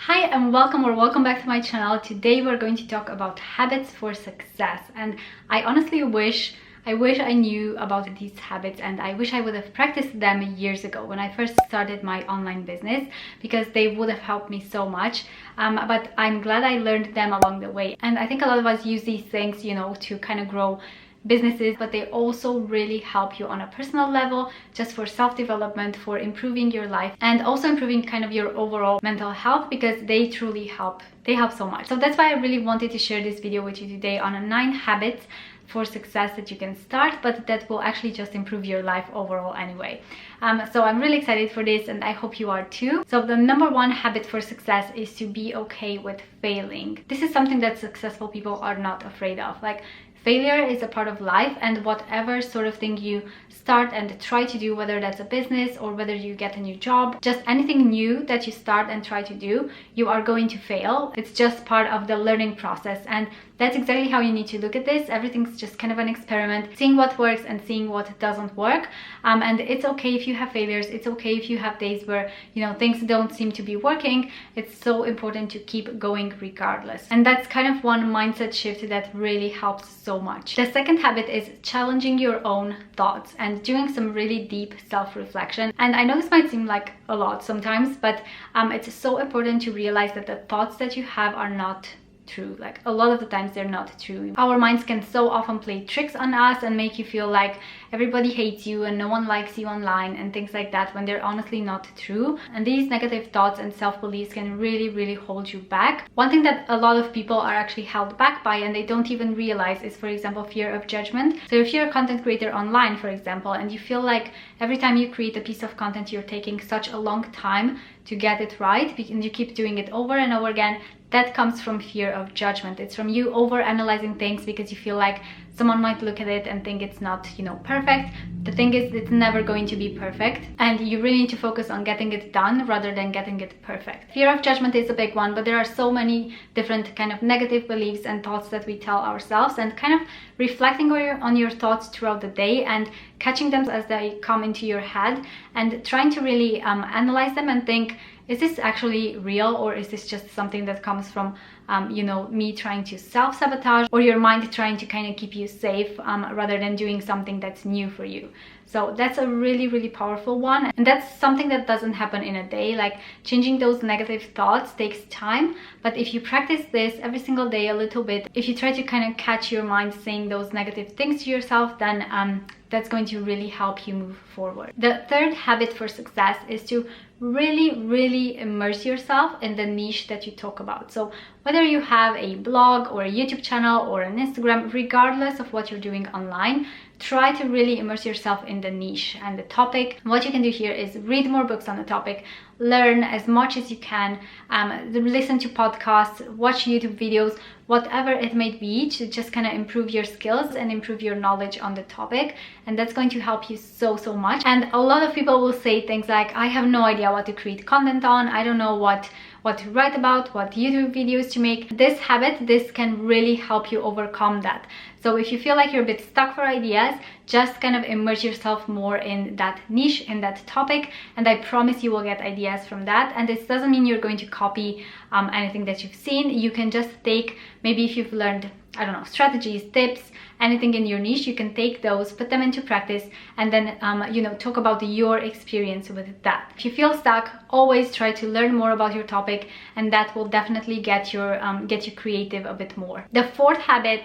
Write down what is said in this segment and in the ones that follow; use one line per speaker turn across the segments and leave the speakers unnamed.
Hi and welcome back to my channel. Today we're going to talk about habits for success, and I honestly wish I knew about these habits, and I wish I would have practiced them years ago when I first started my online business, because they would have helped me so much. But I'm glad I learned them along the way, and I think a lot of us use these things, to kind of grow businesses, but they also really help you on a personal level, just for self-development, for improving your life, and also improving kind of your overall mental health, because they truly help. They help so much. So that's why I really wanted to share this video with you today on 9 habits for success that you can start, but that will actually just improve your life overall anyway. So I'm really excited for this, and I hope you are too. So the number 1 habit for success is to be okay with failing. This is something that successful people are not afraid of. Like, failure is a part of life, and whatever sort of thing you start and try to do, whether that's a business or whether you get a new job, just anything new that you start and try to do, you are going to fail. It's just part of the learning process, and that's exactly how you need to look at this. Everything's just kind of an experiment, seeing what works and seeing what doesn't work. And it's okay if you have failures. It's okay if you have days where things don't seem to be working. It's so important to keep going regardless, and that's kind of one mindset shift that really helps so much. The second habit is challenging your own thoughts and doing some really deep self-reflection. And I know this might seem like a lot sometimes, but it's so important to realize that the thoughts that you have are not true. Like, a lot of the times they're not true. Our minds can so often play tricks on us and make you feel like everybody hates you and no one likes you online and things like that, when they're honestly not true. And these negative thoughts and self-beliefs can really hold you back. One thing that a lot of people are actually held back by, and they don't even realize, is, for example, fear of judgment. So if you're a content creator online, for example, and you feel like every time you create a piece of content you're taking such a long time to get it right, and you keep doing it over and over again, that comes from fear of judgment. It's from you over analyzing things because you feel like someone might look at it and think it's not, perfect. The thing is, it's never going to be perfect, and you really need to focus on getting it done rather than getting it perfect. Fear of judgment is a big one, but there are so many different kind of negative beliefs and thoughts that we tell ourselves, and kind of reflecting on your thoughts throughout the day and catching them as they come into your head, and trying to really analyze them and think, is this actually real, or is this just something that comes from me trying to self-sabotage, or your mind trying to kind of keep you safe rather than doing something that's new for you. So that's a really powerful one, and that's something that doesn't happen in a day. Like, changing those negative thoughts takes time, but if you practice this every single day a little bit, if you try to kind of catch your mind saying those negative things to yourself, then that's going to really help you move forward. The third habit for success is to really immerse yourself in the niche that you talk about. So whether you have a blog or a YouTube channel or an Instagram, regardless of what you're doing online, try to really immerse yourself in the niche and the topic. What you can do here is read more books on the topic, learn as much as you can, listen to podcasts, watch YouTube videos, whatever it may be, to just kind of improve your skills and improve your knowledge on the topic. And that's going to help you so much. And a lot of people will say things like, I have no idea what to create content on, I don't know what to write about, what YouTube videos to make. This can really help you overcome that. So if you feel like you're a bit stuck for ideas, just kind of immerse yourself more in that niche, in that topic, and I promise you will get ideas from that. And this doesn't mean you're going to copy anything that you've seen. You can just take, maybe if you've learned, I don't know, strategies, tips, anything in your niche, you can take those, put them into practice, and then talk about your experience with that. If you feel stuck, always try to learn more about your topic, and that will definitely get you creative a bit more. The fourth habit,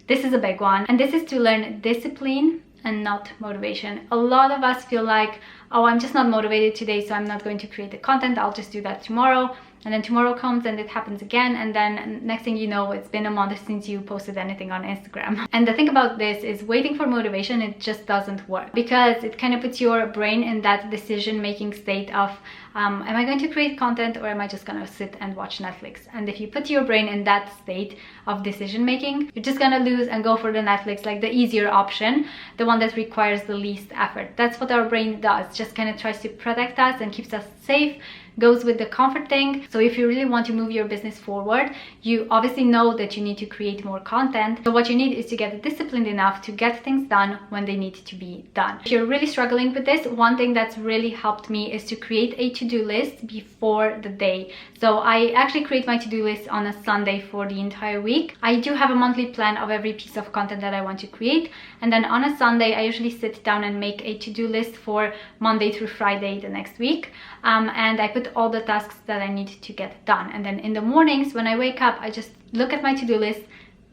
this is a big one, and this is to learn discipline and not motivation. A lot of us feel like, oh, I'm just not motivated today, so I'm not going to create the content, I'll just do that tomorrow. And then tomorrow comes and it happens again, and then next thing you know, it's been a month since you posted anything on Instagram. And the thing about this is, waiting for motivation, it just doesn't work, because it kind of puts your brain in that decision-making state of, am I going to create content, or am I just gonna sit and watch Netflix? And if you put your brain in that state of decision-making, you're just gonna lose and go for the Netflix, like the easier option, the one that requires the least effort. That's what our brain does, just kind of tries to protect us and keeps us safe, goes with the comfort thing. So if you really want to move your business forward, you obviously know that you need to create more content. So what you need is to get disciplined enough to get things done when they need to be done. If you're really struggling with this, one thing that's really helped me is to create a to-do list before the day. So I actually create my to-do list on a Sunday for the entire week. I do have a monthly plan of every piece of content that I want to create, and then on a Sunday I usually sit down and make a to-do list for Monday through Friday the next week, and I put all the tasks that I need to get done. And then in the mornings when I wake up, I just look at my to-do list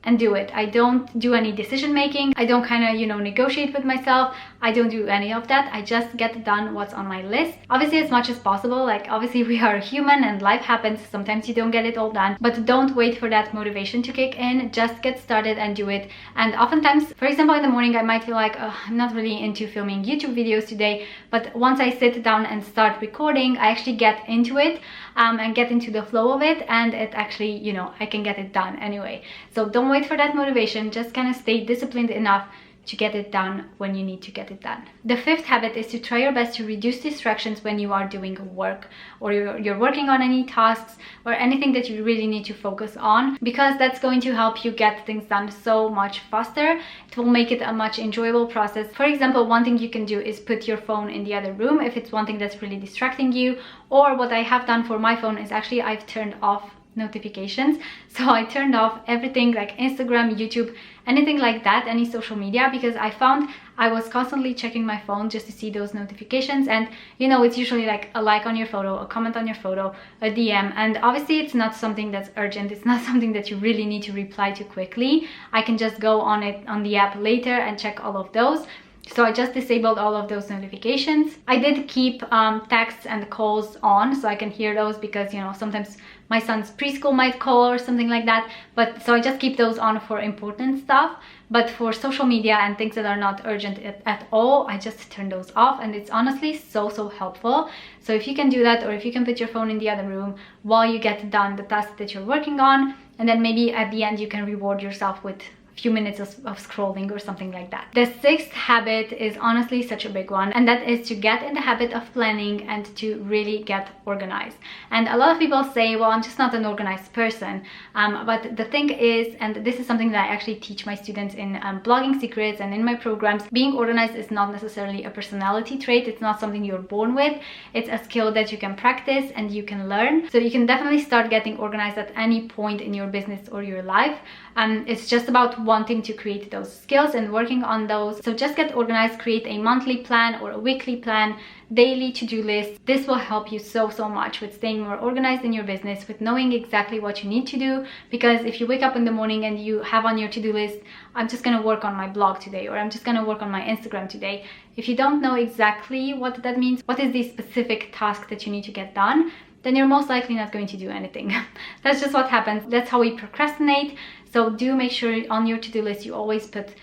and do it. I don't do any decision making. I don't kind of, negotiate with myself. I don't do any of that. I just get done what's on my list. Obviously, as much as possible, like obviously we are human and life happens. Sometimes you don't get it all done, but don't wait for that motivation to kick in. Just get started and do it. And oftentimes, for example, in the morning, I might feel like, oh, I'm not really into filming YouTube videos today. But once I sit down and start recording, I actually get into it and get into the flow of it. And it actually, I can get it done anyway. So don't wait for that motivation. Just kind of stay disciplined enough to get it done when you need to get it done. The fifth habit is to try your best to reduce distractions when you are doing work, or you're working on any tasks or anything that you really need to focus on, because that's going to help you get things done so much faster. It will make it a much enjoyable process. For example, one thing you can do is put your phone in the other room if it's one thing that's really distracting you. Or what I have done for my phone is actually I've turned off notifications. So I turned off everything like Instagram, YouTube, anything like that, any social media, because I found I was constantly checking my phone just to see those notifications. And it's usually like a like on your photo, a comment on your photo, a DM, and obviously it's not something that's urgent. It's not something that you really need to reply to quickly. I can just go on the app later and check all of those. So I just disabled all of those notifications. I did keep texts and calls on so I can hear those, because sometimes my son's preschool might call or something like that. But so I just keep those on for important stuff. But for social media and things that are not urgent at all, I just turn those off, and it's honestly so helpful. So if you can do that, or if you can put your phone in the other room while you get done the task that you're working on, and then maybe at the end you can reward yourself with few minutes of scrolling or something like that. The sixth habit is honestly such a big one, and that is to get in the habit of planning and to really get organized. And a lot of people say, well, I'm just not an organized person, but the thing is, and this is something that I actually teach my students in blogging secrets and in my programs, being organized is not necessarily a personality trait. It's not something you're born with. It's a skill that you can practice and you can learn. So you can definitely start getting organized at any point in your business or your life. It's just about wanting to create those skills and working on those. So just get organized, create a monthly plan or a weekly plan, daily to-do list. This will help you so much with staying more organized in your business, with knowing exactly what you need to do. Because if you wake up in the morning and you have on your to-do list, I'm just going to work on my blog today, or I'm just going to work on my Instagram today. If you don't know exactly what that means, what is the specific task that you need to get done, then you're most likely not going to do anything. That's just what happens. That's how we procrastinate. So do make sure on your to-do list you always put,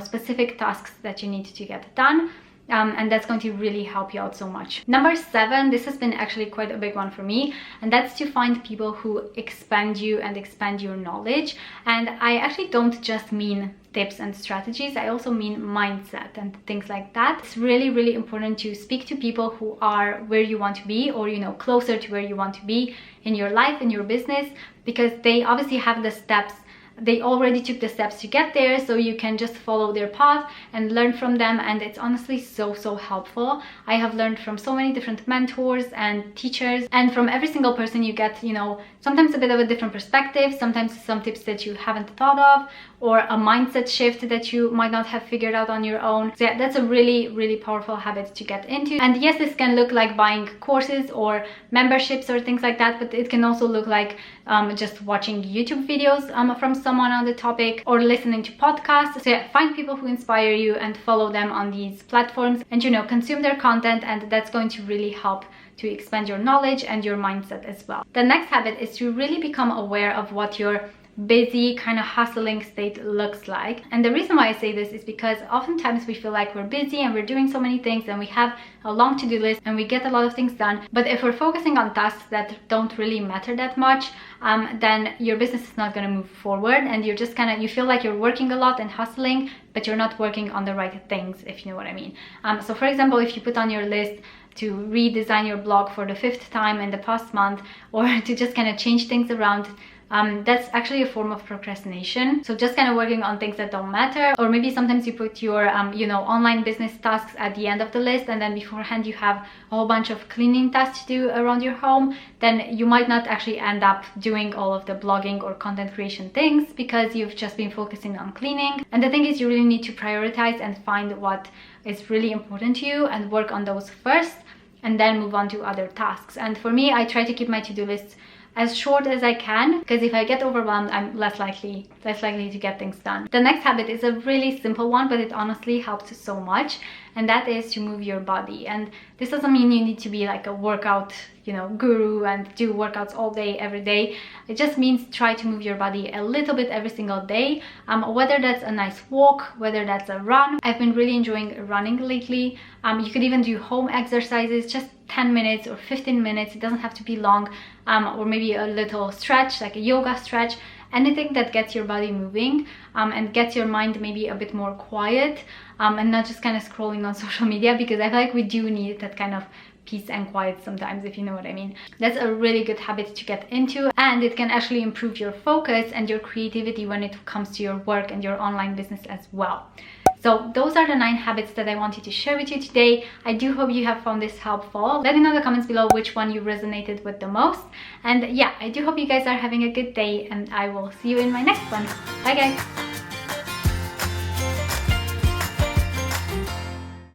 specific tasks that you need to get done. And that's going to really help you out so much. Number 7, this has been actually quite a big one for me, and that's to find people who expand you and expand your knowledge. And I actually don't just mean tips and strategies, I also mean mindset and things like that. It's really important to speak to people who are where you want to be, or closer to where you want to be in your life, in your business, because they obviously have the steps. They already took the steps to get there, so you can just follow their path and learn from them. And it's honestly so helpful. I have learned from so many different mentors and teachers, and from every single person you get, sometimes a bit of a different perspective, sometimes some tips that you haven't thought of, or a mindset shift that you might not have figured out on your own. So yeah, that's a really powerful habit to get into. And yes, this can look like buying courses or memberships or things like that, but it can also look like just watching YouTube videos from someone on the topic, or listening to podcasts. So yeah, find people who inspire you and follow them on these platforms, and consume their content, and that's going to really help to expand your knowledge and your mindset as well. The next habit is to really become aware of what your busy, kind of hustling state looks like. And the reason why I say this is because oftentimes we feel like we're busy and we're doing so many things, and we have a long to-do list and we get a lot of things done. But if we're focusing on tasks that don't really matter that much, then your business is not going to move forward, and you're just you feel like you're working a lot and hustling, but you're not working on the right things, if you know what I mean. So for example, if you put on your list to redesign your blog for the 5th time in the past month, or to just kind of change things around, that's actually a form of procrastination. So just kind of working on things that don't matter. Or maybe sometimes you put your you know, online business tasks at the end of the list, and then beforehand you have a whole bunch of cleaning tasks to do around your home. Then you might not actually end up doing all of the blogging or content creation things because you've just been focusing on cleaning. And the thing is, you really need to prioritize and find what is really important to you and work on those first, and then move on to other tasks. And for me, I try to keep my to-do lists as short as I can, because if I get overwhelmed, I'm less likely to get things done. The next habit is a really simple one, but it honestly helps so much, and that is to move your body. And this doesn't mean you need to be like a workout, you know, guru and do workouts all day, every day. It just means try to move your body a little bit every single day, whether that's a nice walk, whether that's a run. I've been really enjoying running lately. You could even do home exercises, just 10 minutes or 15 minutes. It doesn't have to be long, or maybe a little stretch, like a yoga stretch. Anything that gets your body moving and gets your mind maybe a bit more quiet, and not just kind of scrolling on social media, because I feel like we do need that kind of peace and quiet sometimes, if you know what I mean. That's a really good habit to get into, and it can actually improve your focus and your creativity when it comes to your work and your online business as well. So those are the 9 habits that I wanted to share with you today. I do hope you have found this helpful. Let me know in the comments below which one you resonated with the most. And yeah, I do hope you guys are having a good day, and I will see you in my next one. Bye guys!